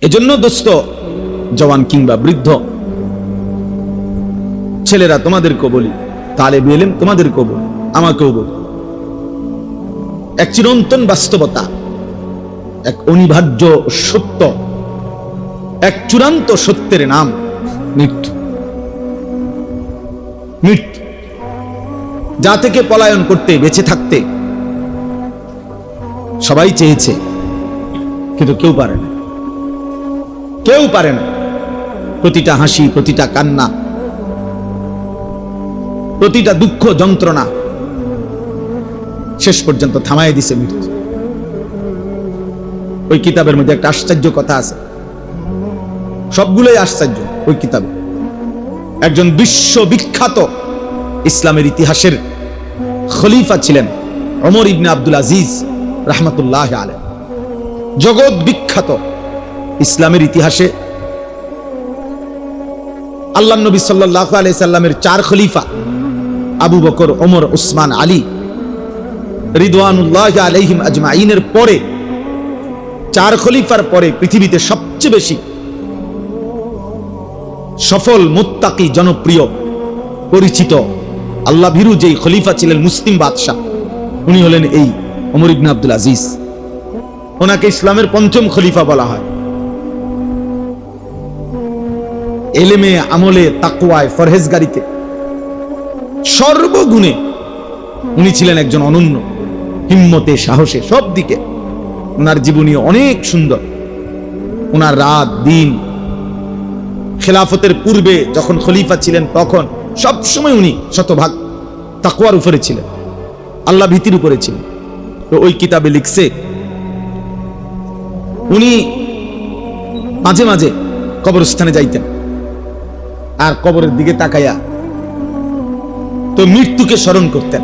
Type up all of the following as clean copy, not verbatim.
এজন্য দোস্ত, জওয়ান কিংবা বৃদ্ধ ছেলেরা তোমাদেরকেও বলি, তালেবে ইলম তোমাদেরকেও বলি, আমাকেও বলি, এক চিরন্তন বাস্তবতা, এক অনিবার্য সত্য, এক চূড়ান্ত সত্যের নাম মৃত্যু। মৃত্যু যা থেকে পলায়ন করতে, বেঁচে থাকতে সবাই চেয়েছে, কিন্তু কেউ পারে না, কেউ পারে না। প্রতিটা হাসি, প্রতিটা কান্না, প্রতিটা দুঃখ যন্ত্রণা শেষ পর্যন্ত থামায় দিছে মৃত্যু। ওই কিতাবের মধ্যে একটা আশ্চর্য কথা আছে, সবগুলোই আশ্চর্য। ওই কিতাবে একজন বিশ্ববিখ্যাত ইসলামের ইতিহাসের খলিফা ছিলেন ওমর ইবনে আব্দুল আজিজ রাহমাতুল্লাহ আলাইহি। জগৎ বিখ্যাত ইসলামের ইতিহাসে আল্লাহর নবী সাল্লাল্লাহু আলাইহি সাল্লামের চার খলিফা আবু বকর, ওমর, উসমান, আলী রিদওয়ানুল্লাহি আলাইহিম আজমাইনের পরে, চার খলিফার পরে পৃথিবীতে সবচেয়ে বেশি সফল, মুত্তাকি, জনপ্রিয়, পরিচিত, আল্লাহ ভীরু যেই খলিফা ছিলেন, মুসলিম বাদশাহ, উনি হলেন এই ওমর ইবনে আব্দুল আজিজ। ওনাকে ইসলামের পঞ্চম খলিফা বলা হয়। এলেমে, আমলে, তাকওয়ায়, ফরহেজগারিতে, সর্বগুণে উনি ছিলেন একজন অনন্য, হিম্মতে, সাহসে, সব দিকে ওনার জীবনী অনেক সুন্দর। ওনার রাত দিন, খেলাফতের পূর্বে যখন খলিফা ছিলেন তখন সবসময় উনি শতভাগ তাকওয়ার উপরে ছিলেন, আল্লাহ ভীতির উপরে ছিলেন। তো ওই কিতাবে লিখছে, উনি মাঝে মাঝে কবরস্থানে যাইতেন, আর কবরের দিকে তাকাইয়া তো মৃত্যুকে স্মরণ করতেন,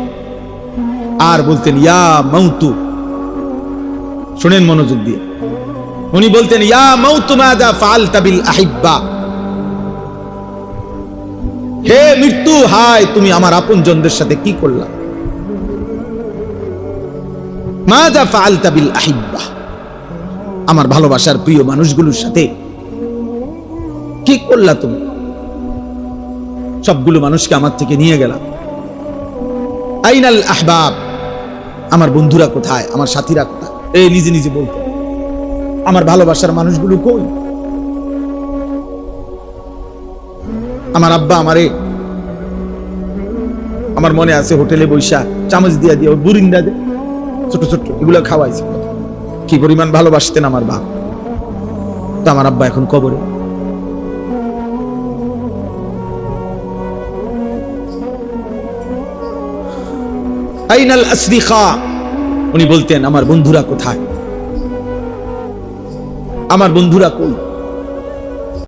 আর বলতেন ইয়া মাউতু। শুনেন মনোযোগ দিয়ে, উনি বলতেন ইয়া মাউতু মাযা ফাআলতা বিল আহিব্বা। হে মৃত্যু, হায় তুমি আমার আপনজনদের সাথে কি করলা? মাযা ফাআলতা বিল আহিব্বা, আমার ভালোবাসার প্রিয় মানুষগুলোর সাথে কি করলা তুমি? সবগুলো মানুষকে আমার থেকে নিয়ে গেলাম। আইনাল আহবাব, আমার বন্ধুরা কোথায়, আমার সাথীরা কোথায়? এই নিজে নিজে বলতো, আমার ভালোবাসার মানুষগুলো কই? আমার আব্বা আমারে, আমার মনে আছে, হোটেলে বৈশা চামচ দিয়া দিয়ে বুরিন্দা দে ছোট ছোট এগুলো খাওয়াইছে। কি পরিমাণ ভালোবাসতেন আমার বাপ। তো আমার আব্বা এখন কবরে। আইনাল আসদিকা, উনি বলতেন আমার বন্ধুরা কোথায়, আমার বন্ধুরা কই?